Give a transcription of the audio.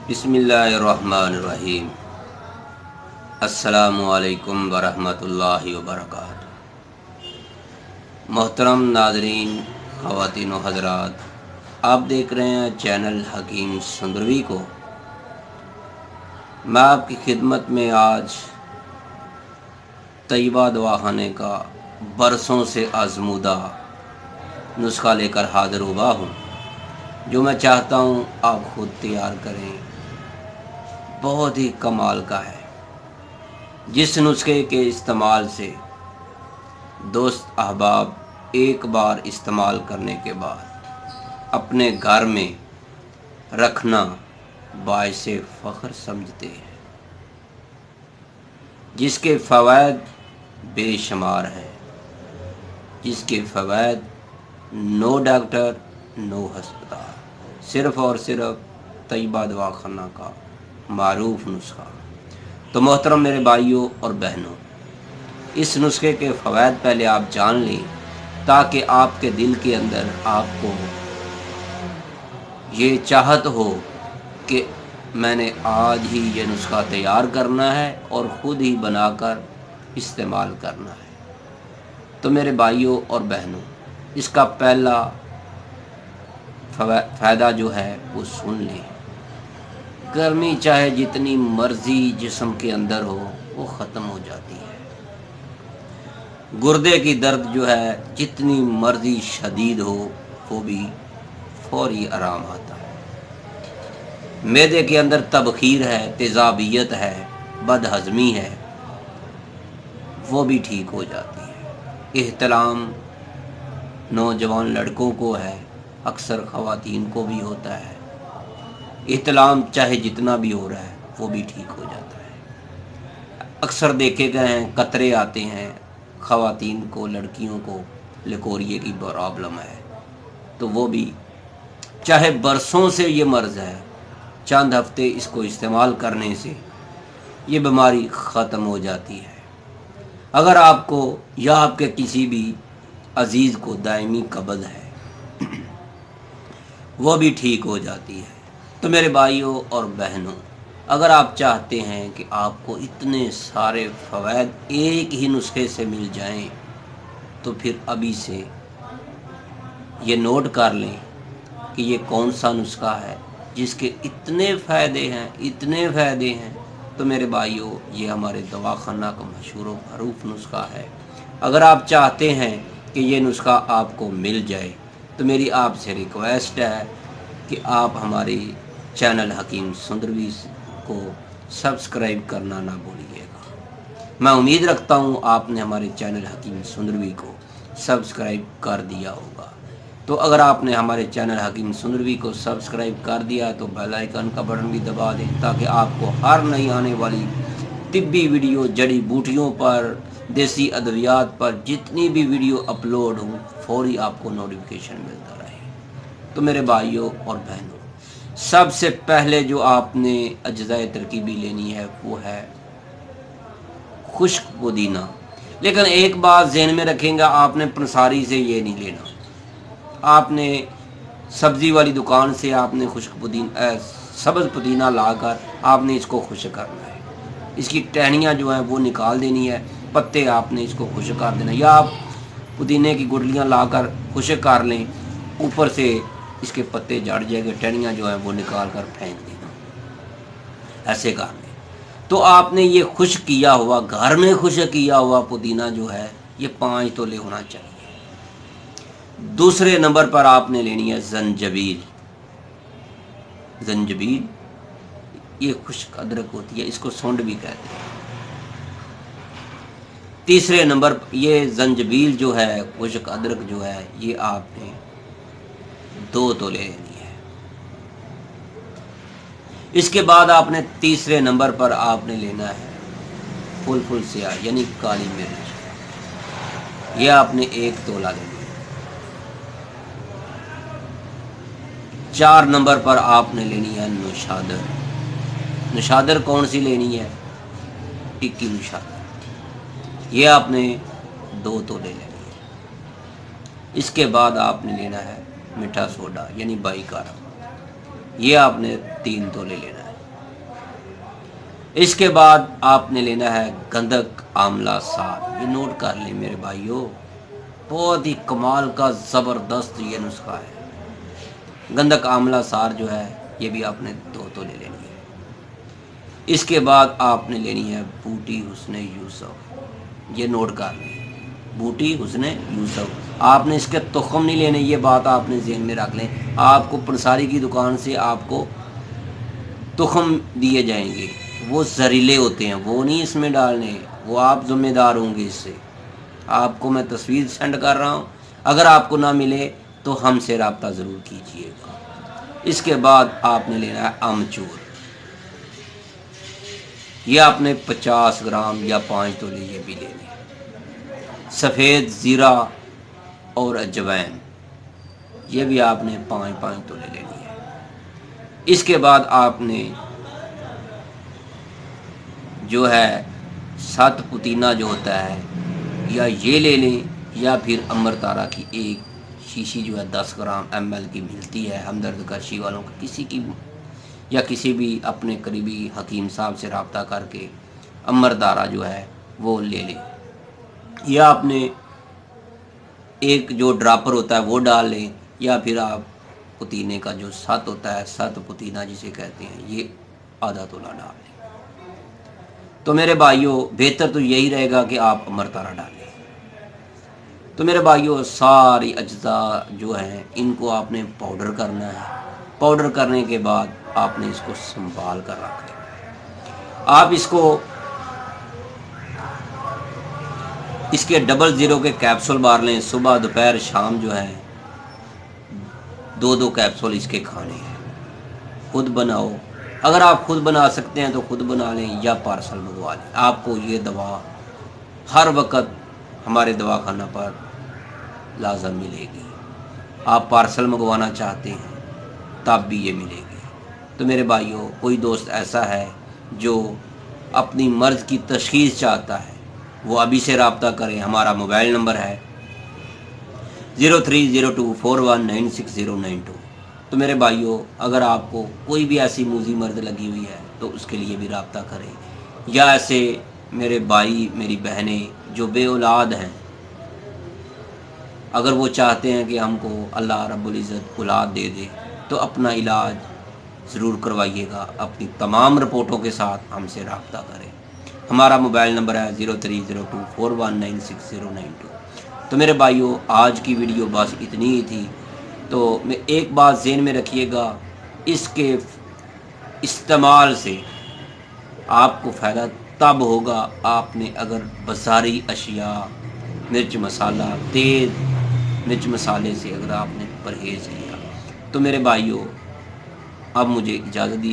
बिस्मिल्लाहिर्रहमानिर्रहीम। अस्सलामु अलैकुम वरहमतुल्लाहि वबरकातुहू। मोहतरम नाज़रीन, ख़वातीन व हज़रात, आप देख रहे हैं चैनल हकीम सुंदरवी को। मैं आपकी खिदमत में आज तैयबा दवाखाने का बरसों से आजमूदा नुस्खा लेकर हाज़िर हुआ हूँ, जो मैं चाहता हूँ आप खुद तैयार करें। बहुत ही कमाल का है। जिस नुस्खे के इस्तेमाल से दोस्त अहबाब एक बार इस्तेमाल करने के बाद अपने घर में रखना बाइसे फ़ख्र समझते हैं, जिसके फ़वाइद बेशुमार हैं, जिसके फ़वाइद नो डॉक्टर नो हस्पताल, सिर्फ़ और सिर्फ तैयबा दवाखाना का मारूफ नुस्खा। तो मोहतरम मेरे भाइयों और बहनों, इस नुस्खे के फ़वाइद पहले आप जान लें, ताकि आपके दिल के अंदर आपको ये चाहत हो कि मैंने आज ही ये नुस्खा तैयार करना है और ख़ुद ही बनाकर इस्तेमाल करना है। तो मेरे भाइयों और बहनों, इसका पहला फ़ायदा जो है वो सुन लें। गर्मी चाहे जितनी मर्ज़ी जिस्म के अंदर हो वो ख़त्म हो जाती है। गुर्दे की दर्द जो है जितनी मर्ज़ी शदीद हो वो भी फौरी आराम आता है। मैदे के अंदर तबखीर है, तेज़ाबियत है, बदहज़मी है, वो भी ठीक हो जाती है। इहतिलाम नौजवान लड़कों को है, अक्सर ख़वातीन को भी होता है। इहतिलाम चाहे जितना भी हो रहा है वो भी ठीक हो जाता है। अक्सर देखे गए हैं कतरे आते हैं ख़वातीन को, लड़कियों को लिकोरिए की प्रॉब्लम है, तो वो भी चाहे बरसों से ये मर्ज़ है, चंद हफ्ते इसको इस्तेमाल करने से ये बीमारी ख़त्म हो जाती है। अगर आपको या आपके किसी भी अजीज़ को दायमी कब्ज़ है वो भी ठीक हो जाती है। तो मेरे भाइयों और बहनों, अगर आप चाहते हैं कि आपको इतने सारे फ़वाइद एक ही नुस्खे से मिल जाएं, तो फिर अभी से ये नोट कर लें कि ये कौन सा नुस्खा है जिसके इतने फ़ायदे हैं, इतने फ़ायदे हैं। तो मेरे भाइयों, ये हमारे दवाखाना का मशहूर व मरूफ नुस्खा है। अगर आप चाहते हैं कि ये नुस्खा आपको मिल जाए, तो मेरी आपसे रिक्वेस्ट है कि आप हमारी चैनल हकीम सुंदरवी को सब्सक्राइब करना ना भूलिएगा। मैं उम्मीद रखता हूँ आपने हमारे चैनल हकीम सुंदरवी को सब्सक्राइब कर दिया होगा। तो अगर आपने हमारे चैनल हकीम सुंदरवी को सब्सक्राइब कर दिया तो बेल आइकन का बटन भी दबा दें, ताकि आपको हर नई आने वाली तिब्बी वीडियो, जड़ी बूटियों पर, देसी अद्वियात पर जितनी भी वीडियो अपलोड हो, फौरी आपको नोटिफिकेशन मिलता रहे। तो मेरे भाइयों और बहनों, सबसे पहले जो आपने अज्जाए तरकीबी लेनी है वो है खुश्क पुदीना। लेकिन एक बात ज़हन में रखेंगे, आपने पंसारी से ये नहीं लेना। आपने सब्ज़ी वाली दुकान से आपने खुश्क पुदीना, सब्ज़ पुदीना लाकर आपने इसको खुश्क करना है। इसकी टहनियाँ जो हैं वो निकाल देनी है, पत्ते आपने इसको खुश्क कर देना, या आप पुदीने की गुठलियाँ लाकर खुश्क कर लें, ऊपर से इसके पत्ते जड़ जाएंगे, टहनियाँ जो हैं वो निकाल कर फेंक देना, ऐसे कर लें। तो आपने ये खुश्क किया हुआ, घर में खुश्क किया हुआ पुदीना जो है ये 5 तोले होना चाहिए। दूसरे नंबर पर आपने लेनी है जंजबील। जंजबील ये खुश्क अदरक होती है, इसको सोंड भी कहते हैं। तीसरे नंबर पर ये जंजबील जो है, खुश्क अदरक जो है, ये आपने 2 तोले लेनी है। इसके बाद आपने तीसरे नंबर पर आपने लेना है फुल स्याह यानी काली मिर्च, ये आपने 1 तोला लेनी है। 4 नंबर पर आपने लेनी है नुशादर। नुशादर कौन सी लेनी है? टिक्की नुशादर, ये आपने 2 तोले लेनी है। इसके बाद आपने लेना है मीठा सोडा यानी बाइकारा, ये आपने 3 तोले लेना है। اس کے بعد آپ نے لینا ہے گندک آملہ سار، یہ نوٹ کر لیں میرے بھائیوں، بہت ہی کمال کا زبردست یہ نسخہ ہے۔ گندک آملہ سار جو ہے یہ بھی آپ نے 2 تولے لینی ہے۔ اس کے بعد آپ نے لینی ہے بوٹی حسن یوسف، یہ نوٹ کر لیں، بوٹی حسن یوسف۔ آپ نے اس کے تخم نہیں لینے، یہ بات آپ نے ذہن میں رکھ لیں۔ آپ کو پنساری کی دکان سے آپ کو تخم دیے جائیں گے، وہ زہریلے ہوتے ہیں، وہ نہیں اس میں ڈالنے، وہ آپ ذمہ دار ہوں گے اس سے۔ آپ کو میں تصویر سینڈ کر رہا ہوں، اگر آپ کو نہ ملے تو ہم سے رابطہ ضرور کیجیے گا۔ اس کے بعد آپ نے لینا ہے امچور، یہ آپ نے 50 گرام یا 5 تولے یہ بھی لینے ہیں۔ سفید زیرہ اور اجوائن، یہ بھی آپ نے 5 تولے لینی ہے۔ اس کے بعد آپ نے جو ہے 7 پودینہ جو ہوتا ہے، یا یہ لے لیں یا پھر امرتارا کی ایک شیشی جو ہے 10 گرام ml کی ملتی ہے ہمدرد کرشی والوں کو، کسی کی یا کسی بھی اپنے قریبی حکیم صاحب سے رابطہ کر کے امرتارا جو ہے وہ لے لیں، یا آپ نے ایک جو ڈراپر ہوتا ہے وہ ڈال لیں، یا پھر آپ پودینے کا جو 7 ہوتا ہے، 7 پودینہ جسے کہتے ہیں، یہ آدھا تولہ ڈال لیں۔ تو میرے بھائیوں بہتر تو یہی رہے گا کہ آپ امرتارا ڈالیں۔ تو میرے بھائیوں ساری اجزاء جو ہیں ان کو آپ نے پاؤڈر کرنا ہے۔ پاؤڈر کرنے کے بعد آپ نے اس کو سنبھال کر رکھ لینا ہے۔ آپ اس کو اس کے 00 کے کیپسول مار لیں، صبح دوپہر شام جو ہے 2 کیپسول اس کے کھانے ہیں۔ خود بناؤ، اگر آپ خود بنا سکتے ہیں تو خود بنا لیں یا پارسل منگوا لیں۔ آپ کو یہ دوا ہر وقت ہمارے دواخانہ پر لازم ملے گی۔ آپ پارسل منگوانا چاہتے ہیں تب بھی یہ ملے گی۔ تو میرے بھائیوں کوئی دوست ایسا ہے جو اپنی مرض کی تشخیص چاہتا ہے، وہ ابھی سے رابطہ کریں۔ ہمارا موبائل نمبر ہے 0302419692۔ تو میرے بھائیوں اگر آپ کو کوئی بھی ایسی موذی مرض لگی ہوئی ہے تو اس کے لیے بھی رابطہ کریں، یا ایسے میرے بھائی میری بہنیں جو بے اولاد ہیں، اگر وہ چاہتے ہیں کہ ہم کو اللہ رب العزت اولاد دے دے تو اپنا علاج ضرور کروائیے گا۔ اپنی تمام رپورٹوں کے ساتھ ہم سے رابطہ کریں۔ ہمارا موبائل نمبر ہے 0302419692۔ تو میرے بھائیوں آج کی ویڈیو بس اتنی ہی تھی۔ تو میں ایک بات ذہن میں رکھیے گا، اس کے استعمال سے آپ کو فائدہ تب ہوگا آپ نے اگر بازاری اشیاء، مرچ مسالہ، تیز مرچ مسالے سے اگر آپ نے پرہیز کیا۔ تو میرے بھائیوں اب مجھے اجازت دیجیے۔